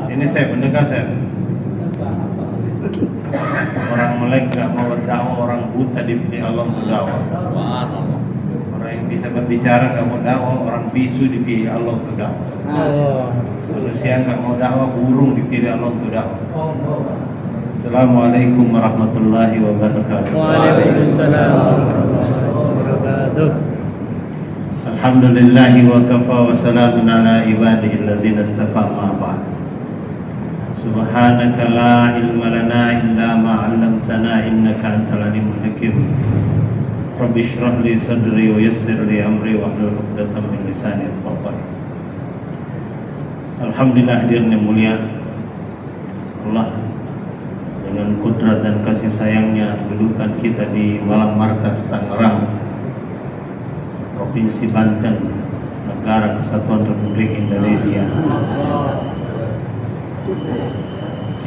Sini saya mendengar saya. Orang melek gak mau berdakwah, orang buta dipilih Allah untuk dakwah. Orang yang bisa berbicara gak mau dakwah, orang bisu dipilih Allah untuk dakwah. Manusia gak mau dakwah, burung dipilih Allah untuk dakwah. Assalamualaikum warahmatullahi wabarakatuh. Waalaikumsalam warahmatullahi wabarakatuh. Alhamdulillahi wa kafa wa salamun ala ibadihi alladhina istafa ma ba'd. Subhanaka la ilma lana illa ma 'allamtana innaka antal alimul hakim. Rabbi shrah li sadri wa yassir li amri wa hlul 'uqdatam min lisani yafqahu qawli. Alhamdulillah, hadirin yang mulia, Allah dengan kudrat dan kasih sayangnya mendudukan kita di Malang Markas Tangerang, Provinsi Banten, Negara Kesatuan Republik Indonesia.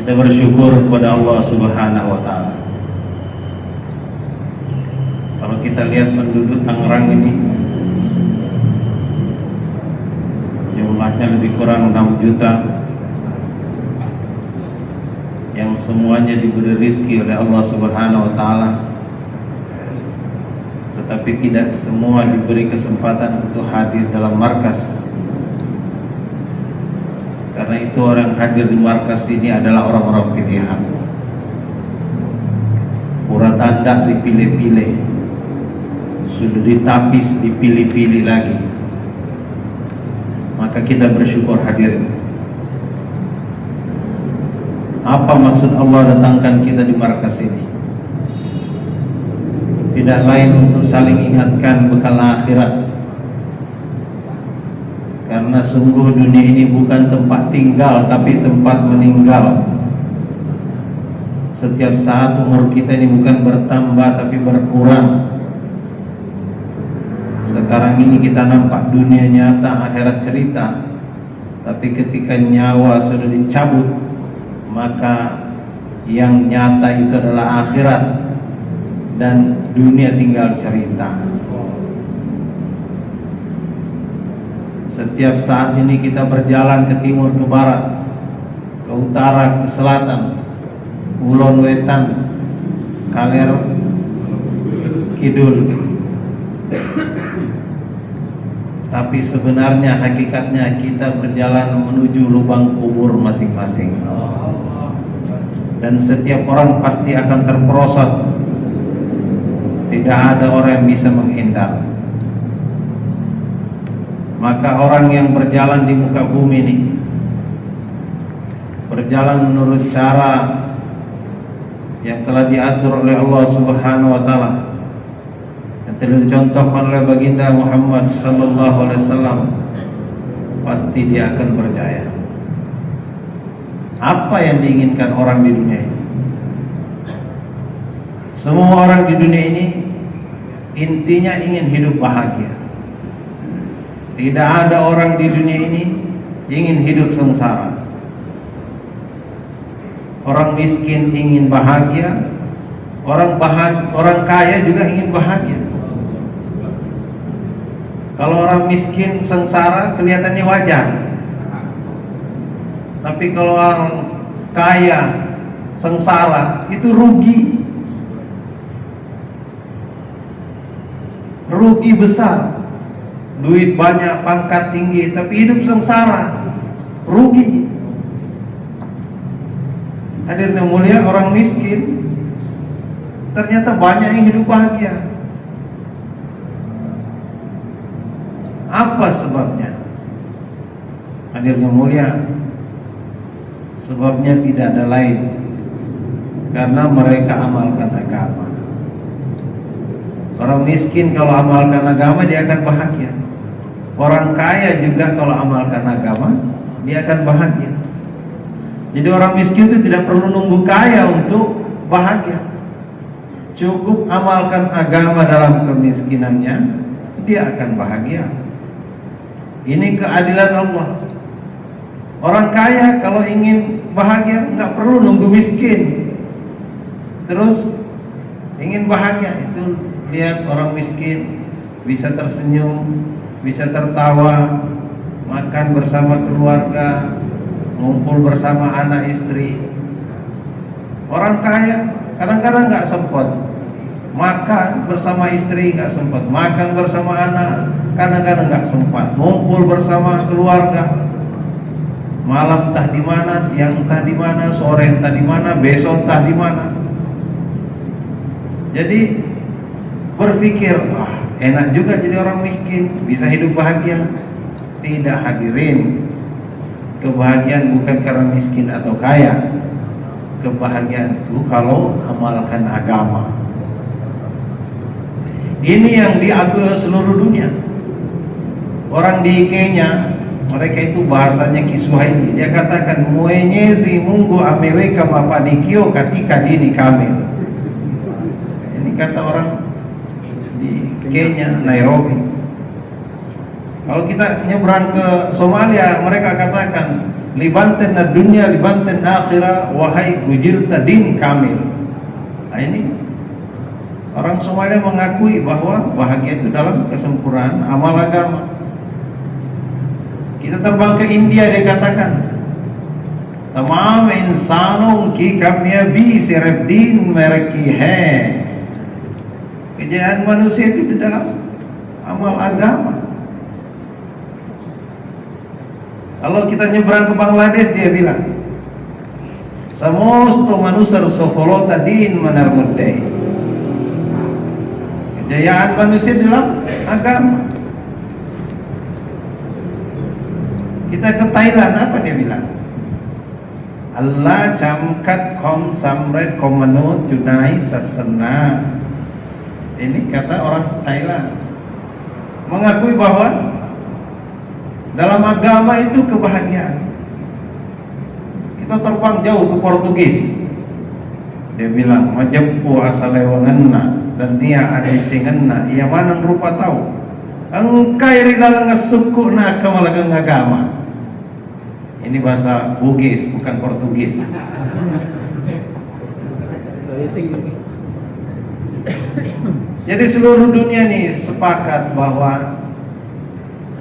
Kita bersyukur kepada Allah Subhanahu wa Ta'ala. Kalau kita lihat penduduk Tangerang ini, jumlahnya lebih kurang 6 juta, yang semuanya diberi rezeki oleh Allah Subhanahu wa Ta'ala, tetapi tidak semua diberi kesempatan untuk hadir dalam markas. Karena itu orang hadir di markas ini adalah orang-orang pilihan. Pura tanda dipilih-pilih, sudah ditapis dipilih-pilih lagi. Maka kita bersyukur hadir. Apa maksud Allah datangkan kita di markas ini? Tidak lain untuk saling ingatkan bekal akhirat. Karena sungguh dunia ini bukan tempat tinggal, tapi tempat meninggal. Setiap saat umur kita ini bukan bertambah, tapi berkurang. Sekarang ini kita nampak dunia nyata, akhirat cerita. Tapi ketika nyawa sudah dicabut, maka yang nyata itu adalah akhirat, dan dunia tinggal cerita. Setiap saat ini kita berjalan ke timur, ke barat, ke utara, ke selatan, kulon wetan, kaler kidul. Tapi sebenarnya hakikatnya kita berjalan menuju lubang kubur masing-masing. Dan setiap orang pasti akan terperosot. Tidak ada orang yang bisa menghindar. Maka orang yang berjalan di muka bumi ini berjalan menurut cara yang telah diatur oleh Allah Subhanahu wa Ta'ala, yang telah dicontohkan oleh baginda Muhammad sallallahu alaihi wasallam, pasti dia akan berjaya. Apa yang diinginkan orang di dunia ini? Semua orang di dunia ini intinya ingin hidup bahagia. Tidak ada orang di dunia ini ingin hidup sengsara. Orang miskin ingin bahagia, orang kaya juga ingin bahagia. Kalau orang miskin sengsara kelihatannya wajar. Tapi kalau orang kaya sengsara itu rugi. Rugi besar. Duit banyak, pangkat tinggi, tapi hidup sengsara, rugi. Hadirin yang mulia, orang miskin ternyata banyak yang hidup bahagia. Apa sebabnya? Hadirin yang mulia, sebabnya tidak ada lain, karena mereka amalkan agama. Orang miskin kalau amalkan agama dia akan bahagia. Orang kaya juga kalau amalkan agama dia akan bahagia. Jadi orang miskin itu tidak perlu nunggu kaya untuk bahagia. Cukup amalkan agama dalam kemiskinannya, dia akan bahagia. Ini keadilan Allah. Orang kaya kalau ingin bahagia nggak perlu nunggu miskin. Terus ingin bahagia, itu lihat orang miskin bisa tersenyum, bisa tertawa, makan bersama keluarga, ngumpul bersama anak istri. Orang kaya kadang-kadang nggak sempat makan bersama istri, nggak sempat makan bersama anak, kadang-kadang nggak sempat ngumpul bersama keluarga. Malam entah di mana, siang entah di mana, sore entah di mana, besok entah di mana. Jadi berpikir, wah enak juga jadi orang miskin, bisa hidup bahagia. Tidak, hadirin. Kebahagiaan bukan karena miskin atau kaya. Kebahagiaan itu kalau amalkan agama. Ini yang diakui seluruh dunia. Orang di Kenya, mereka itu bahasanya Kiswahili. Dia katakan, Mwenyezi Mungu ameweka mafanikio katika dini kamil. Ini kata orang di Kenya, Nairobi. Kalau kita nyebrang ke Somalia, mereka katakan, libanten na dunia, libanten akhirah, wahai ujirta din kamil. Nah ini orang Somalia mengakui bahwa bahagia itu dalam kesempurnaan amal agama. Kita terbang ke India, dia katakan, tamam insanon ki kamyabi sirf din mereki hai. Kejayaan manusia itu di dalam amal agama. Kalau kita nyebrang ke Bangladesh, dia bilang, samosto manusar sofolota din manarmuddai. Kejayaan manusia di dalam agama. Kita ke Thailand, apa dia bilang? Allah jamkat kom samret komanu junai sasana. Ini kata orang Thailand, mengakui bahwa dalam agama itu kebahagiaan. Kita terbang jauh ke Portugis, dia bilang majempu asalewanganna dan dia ada cengenna ia manang rupa tahu engkai ridalang suku na kamalagang agama. Ini bahasa Bugis, bukan Portugis. Jadi seluruh dunia nih sepakat bahwa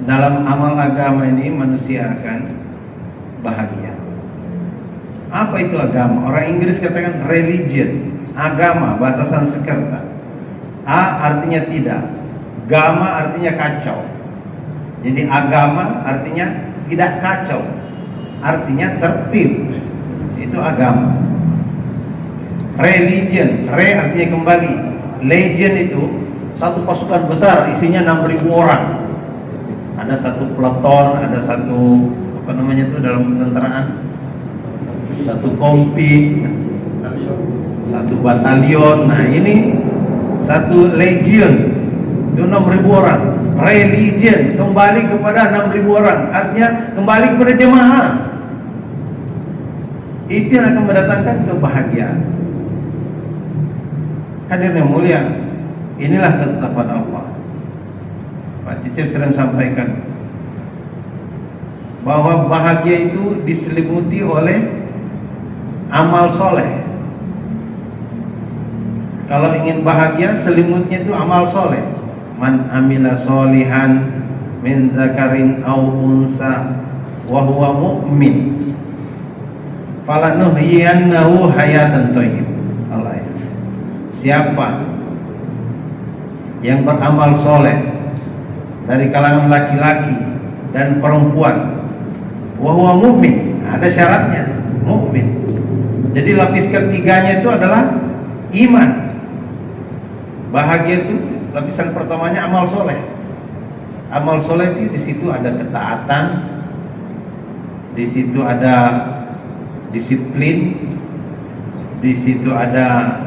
dalam amal agama ini manusia akan bahagia. Apa itu agama? Orang Inggris katakan religion, agama, bahasa Sanskerta. A artinya tidak, gama artinya kacau. Jadi agama artinya tidak kacau, artinya tertib. Itu agama. Religion, re artinya kembali. Legion itu satu pasukan besar, isinya 6.000 orang. Ada satu peleton, ada satu apa namanya itu dalam ketenteraan, satu kompi, satu batalion. Nah ini satu legion, itu 6.000 orang. Religion kembali kepada 6.000 orang, artinya kembali kepada jemaah. Itu yang akan mendatangkan kebahagiaan. Hadirin yang mulia, inilah ketetapan Allah. Pak Cicip sering sampaikan bahwa bahagia itu diselimuti oleh amal soleh. Kalau ingin bahagia, selimutnya itu amal soleh. Man amila solihan min zakarin au unsa wa huwa mu'min falanuhyiyannahu hayatan thayyib. Allah ya. Siapa yang beramal soleh dari kalangan laki-laki dan perempuan, wa huwa mu'min, ada syaratnya, mukmin. Jadi lapis ketiganya itu adalah iman. Bahagia itu lapisan pertamanya amal soleh. Amal soleh itu di situ ada ketaatan, di situ ada disiplin, di situ ada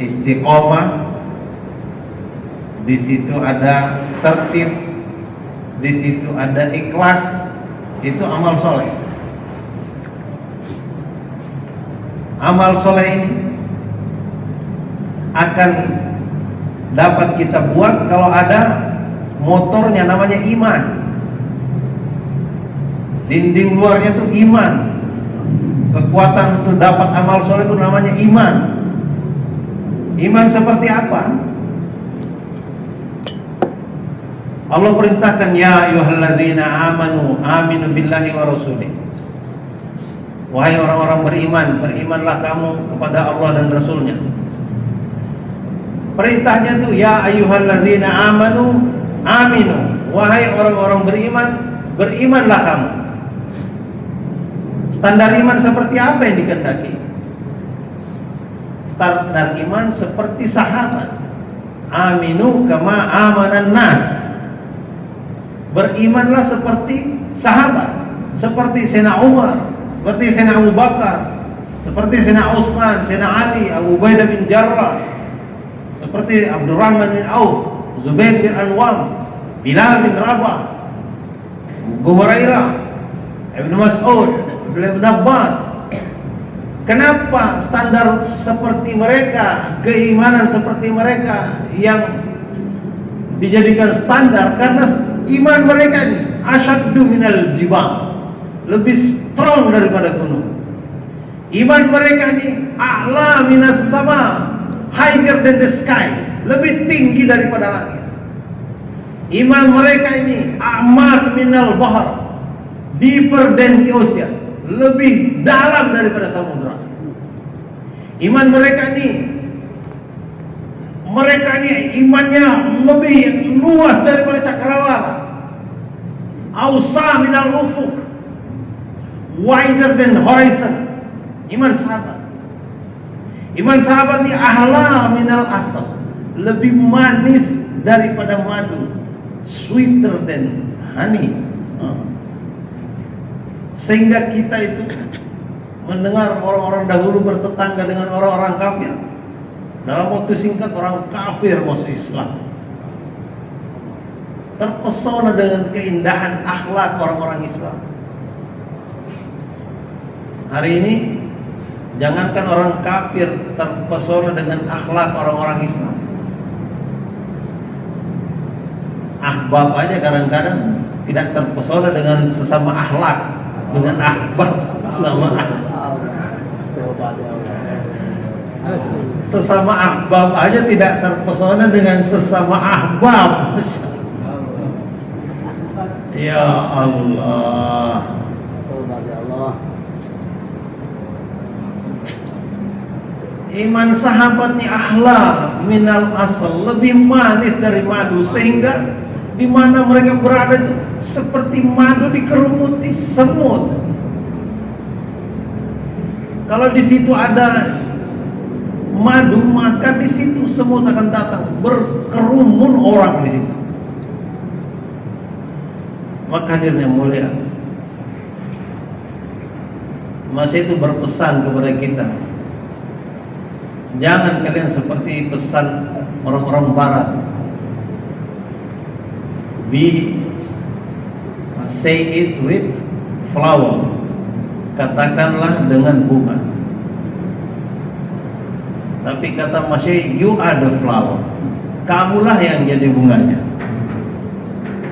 istiqomah, di situ ada tertib, di situ ada ikhlas. Itu amal soleh. Amal soleh ini akan dapat kita buat kalau ada motornya, namanya iman. Dinding luarnya itu iman. Kekuatan untuk dapat amal soleh itu namanya iman. Iman seperti apa? Allah perintahkan, ya ayyuhalladzina amanu aminu billahi wa rasulih. Wahai orang-orang beriman, berimanlah kamu kepada Allah dan Rasulnya. Perintahnya tuh ya ayyuhalladzina amanu aminu. Wahai orang-orang beriman, berimanlah kamu. Standar iman seperti apa yang dikehendaki? Standar iman seperti sahabat. Aminu kama amanan nas. Berimanlah seperti sahabat, seperti Sayyidina Umar, seperti Sayyidina Abu Bakar, seperti Sayyidina Utsman, Sayyidina Ali, Abu Ubaidah bin Jarrah, seperti Abdurrahman bin Auf, Zubair bin Anwam, Bilal bin Rabah, Abu Hurairah, Ibnu Mas'ud, Ibnu Abbas. Kenapa standar seperti mereka, keimanan seperti mereka yang dijadikan standar? Karena iman mereka ini asyaddu minal jibal, lebih strong daripada gunung. Iman mereka ini a'la minas sama, higher than the sky, lebih tinggi daripada langit. Iman mereka ini a'mak minal bahar, deeper than the ocean, lebih dalam daripada samudra. Iman mereka ini imannya lebih luas daripada cakrawala. Ausa minal ufuk, wider than horizon. Iman sahabat. Iman sahabat ini ahla minal asal, lebih manis daripada madu, sweeter than honey. Sehingga kita itu mendengar orang-orang dahulu bertetangga dengan orang-orang kafir. Dalam waktu singkat orang kafir masuk Islam, terpesona dengan keindahan akhlak orang-orang Islam. Hari ini jangankan orang kafir terpesona dengan akhlak orang-orang Islam, ahbab aja kadang-kadang tidak terpesona dengan sesama akhlak, dengan ahbab sama ahbab. Sesama ahbab aja tidak terpesona dengan sesama ahbab. Ya Allah. Iman sahabat ni ahla minal asal, lebih manis dari madu, sehingga di mana mereka berada itu seperti madu dikerumuti semut. Kalau di situ ada madu, maka di situ semut akan datang, berkerumun orang di situ. Maka hadirnya mulia, masih itu berpesan kepada kita, jangan kalian seperti pesan orang-orang barat. Say it with flower. Katakanlah dengan bunga. Tapi kata Masih, you are the flower. Kamulah yang jadi bunganya.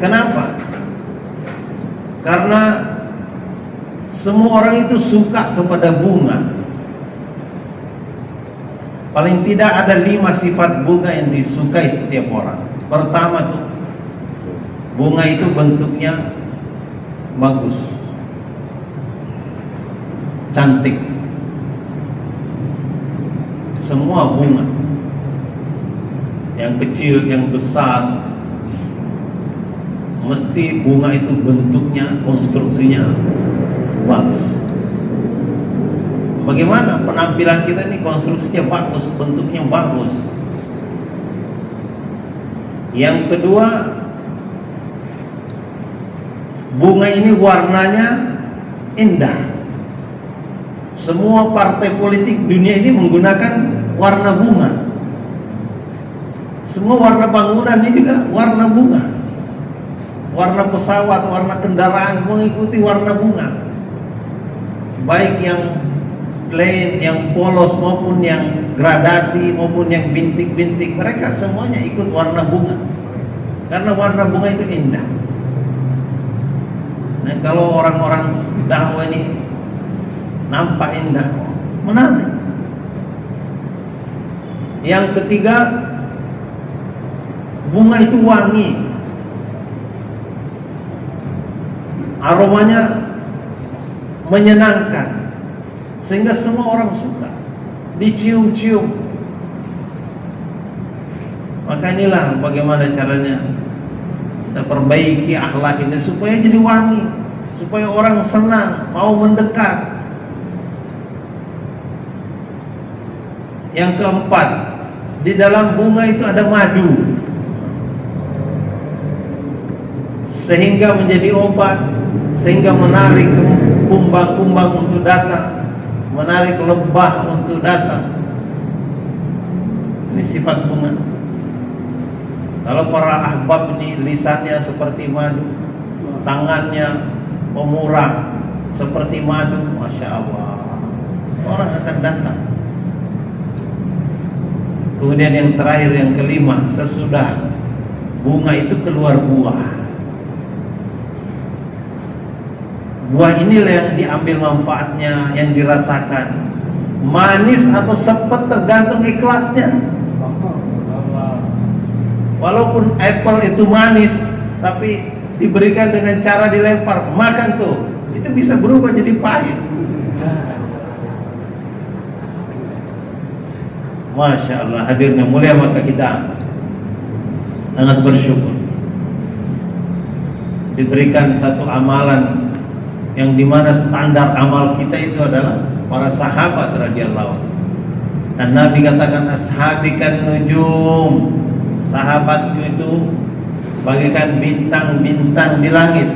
Kenapa? Karena semua orang itu suka kepada bunga. Paling tidak ada 5 sifat bunga yang disukai setiap orang. Pertama tuh, bunga itu bentuknya bagus, cantik. Semua bunga, yang kecil, yang besar, mesti bunga itu bentuknya, konstruksinya bagus. Bagaimana penampilan kita ini, konstruksinya bagus, bentuknya bagus. Yang kedua, bunga ini warnanya indah. Semua partai politik dunia ini menggunakan warna bunga. Semua warna bangunan ini juga warna bunga. Warna pesawat, warna kendaraan mengikuti warna bunga. Baik yang plain, yang polos maupun yang gradasi maupun yang bintik-bintik, mereka semuanya ikut warna bunga. Karena warna bunga itu indah. Nah, kalau orang-orang dakwah ini nampak indah, menarik. Yang ketiga, bunga itu wangi. aromanya menyenangkan sehingga semua orang suka dicium-cium. Maka inilah bagaimana caranya kita perbaiki akhlak ini supaya jadi wangi, supaya orang senang mau mendekat. Yang keempat, di dalam bunga itu ada madu, sehingga menjadi obat, sehingga menarik kumbang-kumbang untuk datang, menarik lebah untuk datang. Ini sifat bunga. Kalau para ahbab ini lisannya seperti madu, tangannya pemurah seperti madu, Masya Allah, orang akan datang. Kemudian yang terakhir, yang kelima, sesudah bunga itu keluar buah. Buah inilah yang diambil manfaatnya, yang dirasakan. Manis atau sepet tergantung ikhlasnya. Walaupun apple itu manis, tapi diberikan dengan cara dilempar, makan tuh, itu bisa berubah jadi pahit. Masya Allah, hadirnya mulia, maka kita sangat bersyukur diberikan satu amalan yang dimana standar amal kita itu adalah para sahabat radhiyallahu anhu. Dan Nabi katakan, ashabikan nujum, sahabatku itu bagaikan bintang-bintang di langit.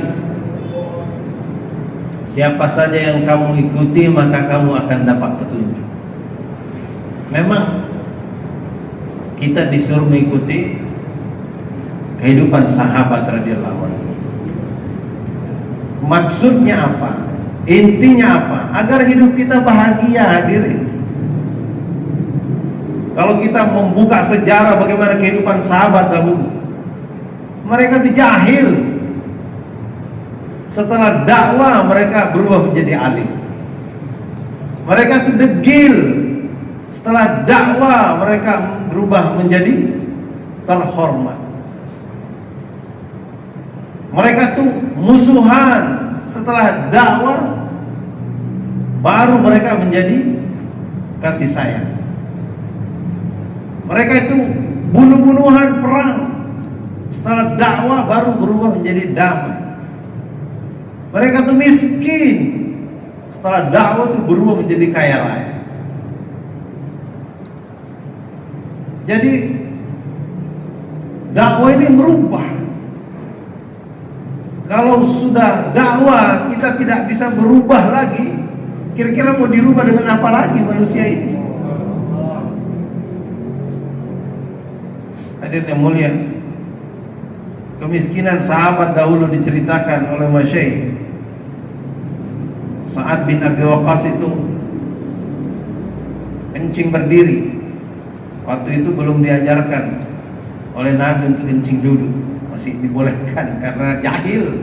Siapa saja yang kamu ikuti, maka kamu akan dapat petunjuk. Memang kita disuruh mengikuti kehidupan sahabat radhiyallahu anhu. Maksudnya apa? Intinya apa? Agar hidup kita bahagia, hadirin. Kalau kita membuka sejarah bagaimana kehidupan sahabat dahulu, mereka itu jahil. Setelah dakwah mereka berubah menjadi alim. Mereka itu degil. Setelah dakwah mereka berubah menjadi terhormat. Mereka itu musuhan. Setelah dakwah baru mereka menjadi kasih sayang. Mereka itu bunuh-bunuhan, perang. Setelah dakwah baru berubah menjadi damai. Mereka itu miskin. Setelah dakwah itu berubah menjadi kaya raya. Jadi dakwah ini merubah. Kalau sudah dakwah kita tidak bisa berubah lagi, kira-kira mau dirubah dengan apa lagi manusia ini? Hadirin yang mulia, kemiskinan sahabat dahulu diceritakan oleh Masyaikh. Sa'ad bin Abi Waqqas itu kencing berdiri. Waktu itu belum diajarkan oleh Nabi untuk kencing duduk, masih dibolehkan karena jahil.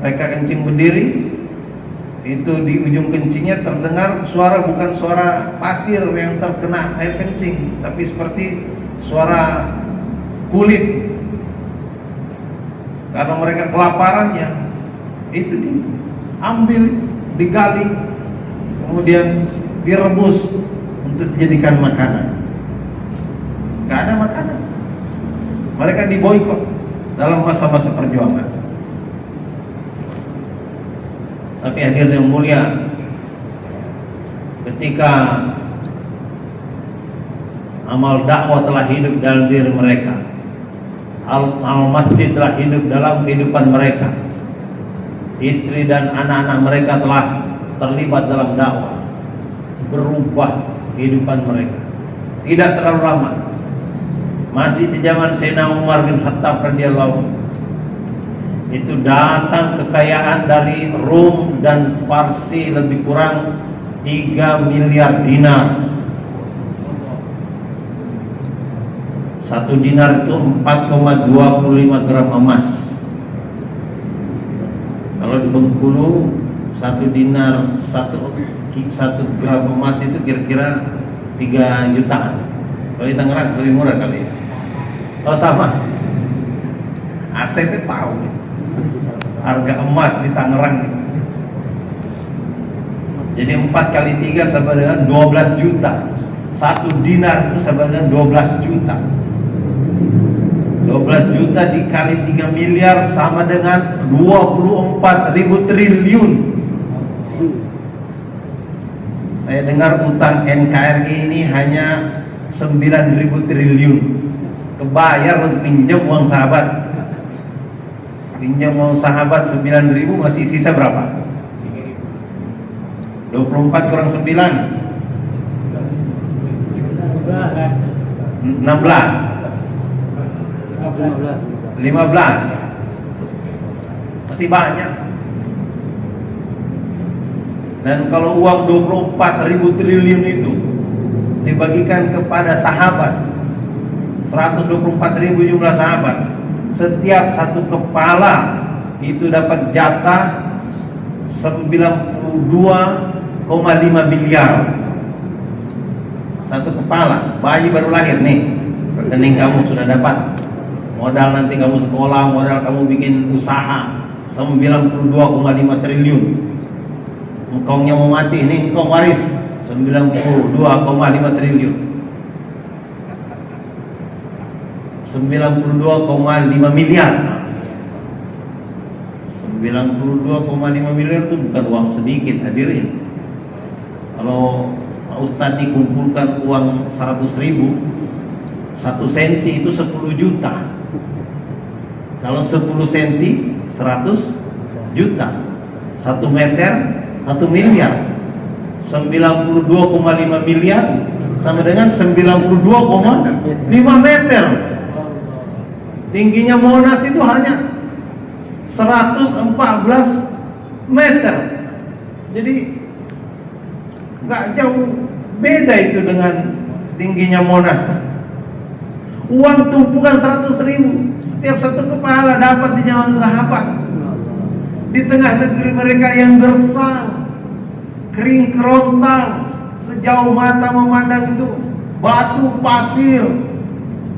Mereka kencing berdiri, itu di ujung kencingnya terdengar suara, bukan suara pasir yang terkena air kencing, tapi seperti suara kulit. Karena mereka kelaparan, ya itu diambil, digali, kemudian direbus untuk dijadikan makanan. Gak ada makanan. Mereka diboikot dalam masa-masa perjuangan. Tapi hadirin yang mulia, ketika amal dakwah telah hidup dalam diri mereka, amal masjid telah hidup dalam kehidupan mereka, istri dan anak-anak mereka telah terlibat dalam dakwah, berubah kehidupan mereka. Tidak terlalu lama, masih di zaman Sayyidina Umar bin Khattab radhiyallahu anhu, itu datang kekayaan dari Rum dan Parsi lebih kurang 3 miliar dinar. 1 dinar itu 4,25 gram emas. Kalau di Bengkulu 1 dinar 1 gram emas itu kira-kira 3 jutaan. Kalau di Tangerang lebih murah kali ya. Oh sama. Asep tahu nih. Harga emas di Tangerang nih. Jadi 4 kali 3 sama dengan 12 juta. 1 dinar itu sama dengan 12 juta. 12 juta dikali 3 miliar sama dengan 24.000 triliun. Saya dengar utang NKRI ini hanya 9.000 triliun. Kebayar untuk pinjam uang sahabat. Pinjam uang sahabat 9.000 masih sisa berapa? 24 kurang 9 16 15 masih banyak. Dan kalau uang 24.000 triliun itu dibagikan kepada sahabat, 124.000 jumlah sahabat, setiap satu kepala itu dapat jatah 92,5 miliar. Satu kepala, bayi baru lahir nih, rekening kamu sudah dapat. Modal nanti kamu sekolah, modal kamu bikin usaha 92,5 triliun. Engkongnya mau mati, ini engkong waris 92,5 triliun. 92,5 miliar. 92,5 miliar itu bukan uang sedikit, hadirin. Kalau Pak Ustadz dikumpulkan uang 100.000, 1 senti itu 10 juta. Kalau 10 senti 100 juta. 1 meter 1 miliar. 92,5 miliar sama dengan 92,5 meter. Tingginya Monas itu hanya 114 meter. Jadi nggak jauh beda itu dengan tingginya Monas. Uang tumpukan 100.000 setiap satu kepala dapat di nyawa sahabat. Di tengah negeri mereka yang gersang, kering kerontang, sejauh mata memandang itu batu pasir.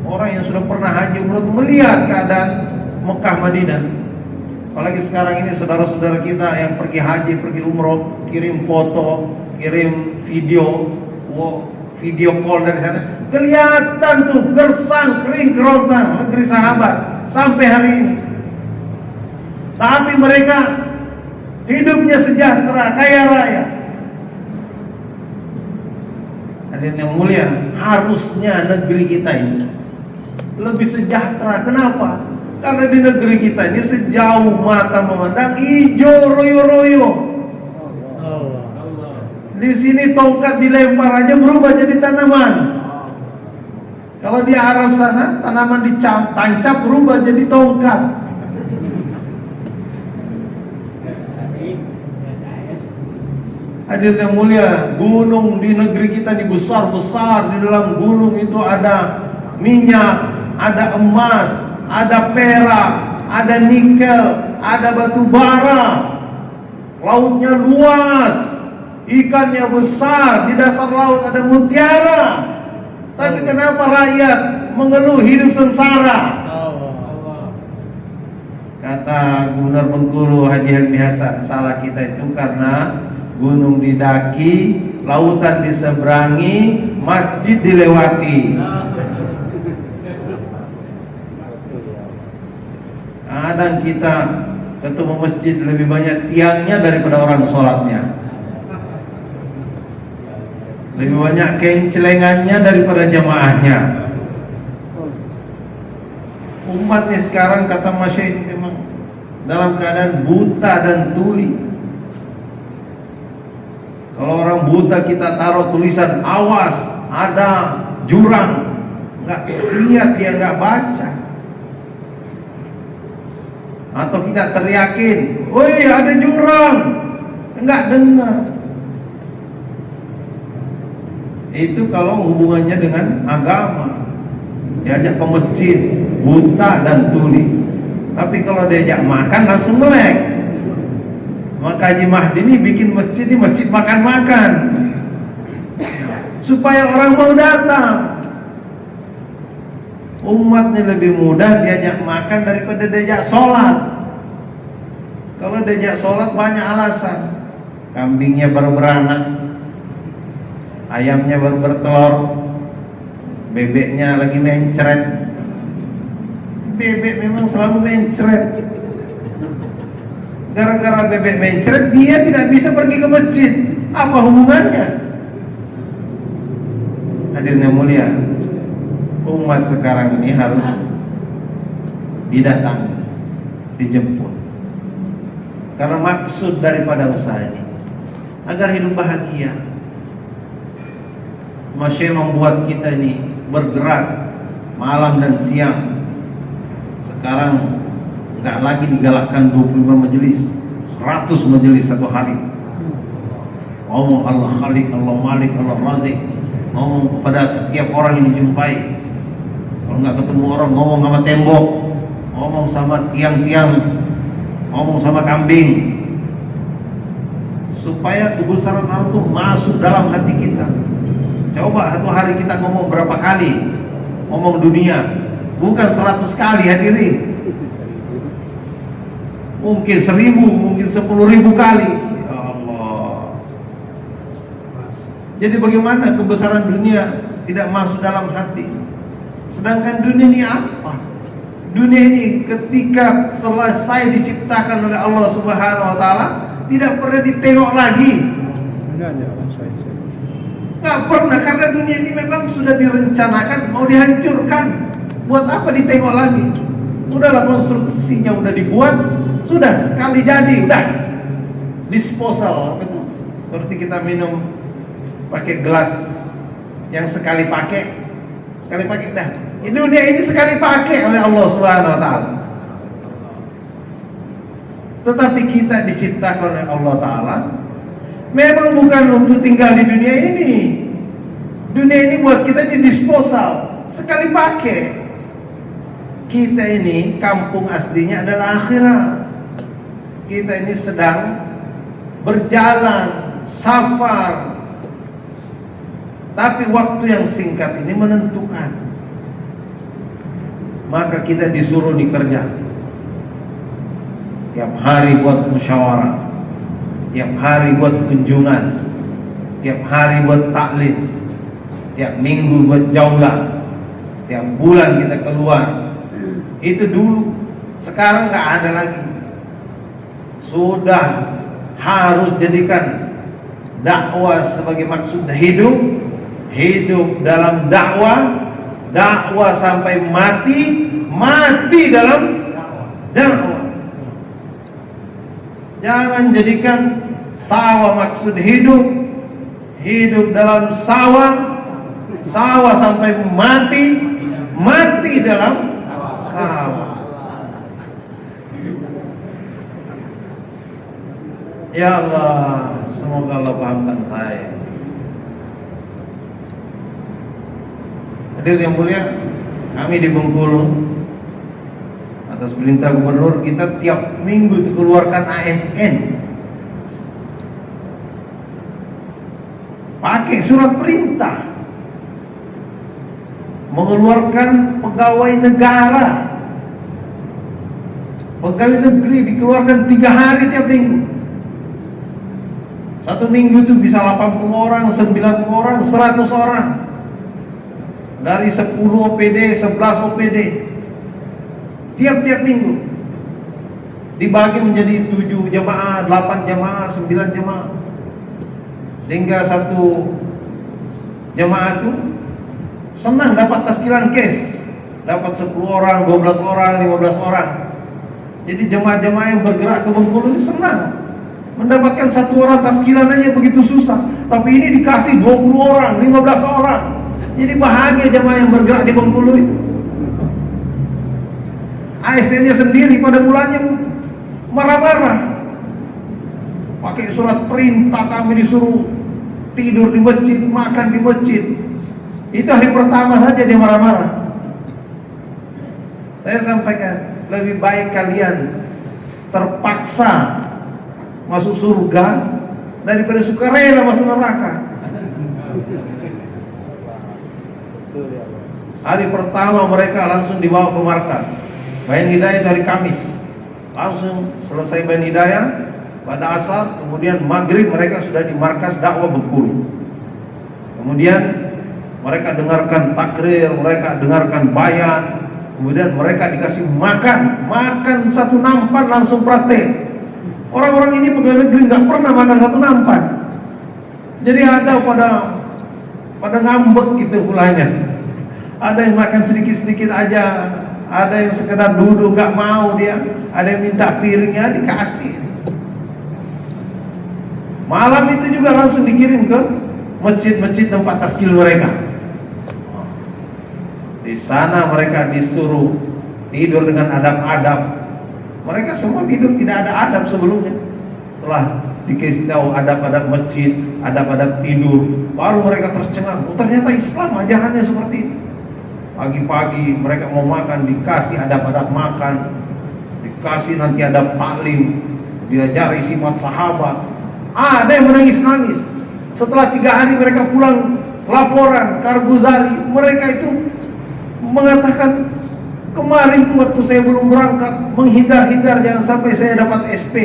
Orang yang sudah pernah haji umroh melihat keadaan Mekah Madinah. Apalagi sekarang ini saudara-saudara kita yang pergi haji, pergi umroh, kirim foto, kirim video, video call dari sana, kelihatan tuh gersang, kering kerontang negeri sahabat sampai hari ini. Tapi mereka hidupnya sejahtera, kaya raya. Hadirin yang mulia, harusnya negeri kita ini lebih sejahtera. Kenapa? Karena di negeri kita ini sejauh mata memandang hijau royo-royo. Di sini tongkat dilempar aja berubah jadi tanaman. Kalau di Arab sana tanaman ditancap berubah jadi tongkat. Hadirin yang mulia, gunung di negeri kita ini besar-besar. Di dalam gunung itu ada minyak, ada emas, ada perak, ada nikel, ada batu bara. Lautnya luas, ikannya besar, di dasar laut ada mutiara. Tapi kenapa rakyat mengeluh hidup sengsara? Kata Gubernur Bengkulu Haji Helmi Hasan, salah kita itu karena gunung didaki, lautan diseberangi, masjid dilewati. Kadang kita ketemu masjid lebih banyak tiangnya daripada orang sholatnya, lebih banyak kencelengannya daripada jamaahnya. Umat ini sekarang kata Masya memang dalam keadaan buta dan tuli. Kalau orang buta kita taruh tulisan awas ada jurang, nggak lihat, dia nggak baca. Atau kita teriakin, woi ada jurang, nggak dengar. Itu kalau hubungannya dengan agama, diajak ke masjid, buta dan tuli. Tapi kalau diajak makan langsung melek. Maka Haji Mahdi ini bikin masjid ini masjid makan-makan, supaya orang mau datang. Umatnya lebih mudah diajak makan daripada diajak sholat. Kalau diajak sholat banyak alasan. Kambingnya baru beranak, ayamnya baru bertelur, bebeknya lagi mencret. Bebek memang selalu mencret. Gara-gara bebek mencret dia tidak bisa pergi ke masjid. Apa hubungannya? Hadirin yang mulia, umat sekarang ini harus didatangi, dijemput. Karena maksud daripada usaha ini agar hidup bahagia. Masih membuat kita ini bergerak malam dan siang. Sekarang nggak lagi digalakkan 25 majelis, 100 majelis satu hari. Ngomong Allah Khalik, Allah Malik, Allah Razik. Ngomong kepada setiap orang yang dijumpai. Kalau nggak ketemu orang, ngomong sama tembok, ngomong sama tiang-tiang, ngomong sama kambing, supaya kebesaran Allah itu masuk dalam hati kita. Coba satu hari kita ngomong berapa kali? Ngomong dunia, bukan 100 kali hadirin. Mungkin 1000, mungkin 10.000 kali. Ya Allah. Jadi bagaimana kebesaran dunia tidak masuk dalam hati? Sedangkan dunia ini apa? Dunia ini ketika selesai diciptakan oleh Allah Subhanahu wa taala tidak pernah ditengok lagi. Nggak pernah, karena dunia ini memang sudah direncanakan mau dihancurkan. Buat apa ditengok lagi? Udahlah, konstruksinya udah dibuat, sudah sekali jadi, udah disposal. Seperti kita minum pakai gelas yang sekali pakai dah. Di dunia ini sekali pakai oleh Allah Subhanahu wa taala. Tetapi kita diciptakan oleh Allah taala memang bukan untuk tinggal di dunia ini. Dunia ini buat kita di disposal, sekali pakai. Kita ini kampung aslinya adalah akhirat. Kita ini sedang berjalan, safar. Tapi waktu yang singkat ini menentukan. Maka kita disuruh dikerja. Tiap hari buat musyawarah, tiap hari buat kunjungan, tiap hari buat taklim, tiap minggu buat jaulah, tiap bulan kita keluar. Itu dulu, sekarang nggak ada lagi. Sudah harus jadikan dakwah sebagai maksud hidup, hidup dalam dakwah sampai mati, mati dalam dakwah. Jangan jadikan sawah maksud hidup, hidup dalam sawah, sawah sampai mati, mati dalam sawah. Ya Allah, semoga Allah pahamkan saya. Hadirin yang mulia, kami di Bengkulu atas perintah gubernur kita tiap minggu dikeluarkan ASN, pakai surat perintah, mengeluarkan pegawai negara, pegawai negeri dikeluarkan 3 hari tiap minggu. Satu minggu itu bisa 80 orang, 90 orang, 100 orang. Dari 10 OPD, 11 OPD tiap-tiap minggu dibagi menjadi 7 jamaah, 8 jamaah, 9 jamaah, sehingga satu jamaah itu senang dapat taskilan cash, dapat 10 orang, 12 orang, 15 orang. Jadi jemaah-jemaah yang bergerak ke Bengkulu ini senang mendapatkan 1 orang taskilan aja begitu susah, tapi ini dikasih 20 orang, 15 orang. Jadi bahagia jemaah yang bergerak di Bengkulu itu. ASN-nya sendiri pada mulanya marah-marah. Pakai surat perintah kami disuruh tidur di masjid, makan di masjid. Itu hari pertama saja dia marah-marah. Saya sampaikan, lebih baik kalian terpaksa masuk surga daripada sukarela masuk neraka. Hari pertama mereka langsung dibawa ke markas. Bayan Hidayah itu hari Kamis. Langsung selesai Bayan Hidayah pada asar, kemudian maghrib mereka sudah di markas dakwah Bengkulu. Kemudian mereka dengarkan takrir, mereka dengarkan bayan, kemudian mereka dikasih makan satu nampan langsung praktek. Orang-orang ini pegawai negeri nggak pernah makan satu nampan. Jadi ada pada ngambek gitu pulanya. Ada yang makan sedikit-sedikit aja, ada yang sekedar duduk nggak mau dia, ada yang minta piringnya dikasih. Malam itu juga langsung dikirim ke masjid-masjid tempat taskil mereka. Di sana mereka disuruh tidur dengan adab-adab. Mereka semua tidur tidak ada adab sebelumnya. Setelah dikasih tahu adab-adab masjid, adab-adab tidur, baru mereka tercengang. Oh, ternyata Islam ajarannya seperti itu. Pagi-pagi mereka mau makan, dikasih adab-adab makan, dikasih nanti adab taklim, diajari sifat sahabat. Ada yang menangis-nangis. Setelah 3 hari mereka pulang laporan Karbuzari, mereka itu mengatakan, kemarin tuh waktu saya belum berangkat menghindar-hindar jangan sampai saya dapat SP.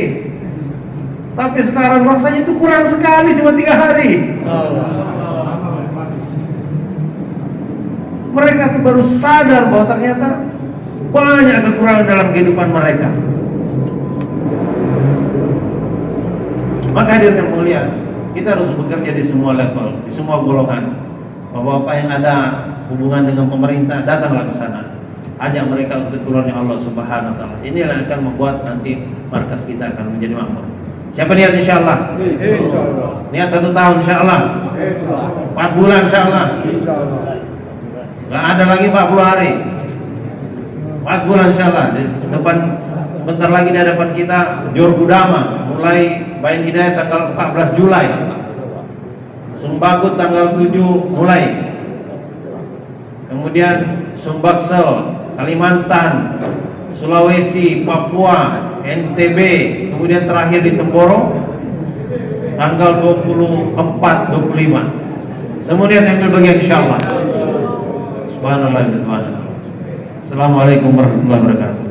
Tapi sekarang rasanya itu kurang sekali, cuma 3 hari. Mereka tuh baru sadar bahwa ternyata banyak kekurangan dalam kehidupan mereka. Maka hadirin yang mulia, kita harus bekerja di semua level, di semua golongan. Bapak-bapak yang ada hubungan dengan pemerintah, datanglah ke sana. Ajak mereka untuk turunnya Allah Subhanahu wa taala. Inilah yang akan membuat nanti markas kita akan menjadi makmur. Siapa niat insyaallah? Insyaallah. Niat 1 tahun insyaallah. Insyaallah. 4 bulan insyaallah. Insyaallah. Enggak ada lagi 40 hari. 4 bulan insyaallah. Di depan sebentar lagi di hadapan kita Jor Gudama, mulai Bayan Hidayah tanggal 14 Julai. Sumbagut tanggal 7 mulai. Kemudian Sumbaksel, Kalimantan, Sulawesi, Papua, NTB, kemudian terakhir di Temboro tanggal 24-25. Semua niat ambil bagian insyaallah. Subhanallah. Assalamualaikum warahmatullahi wabarakatuh.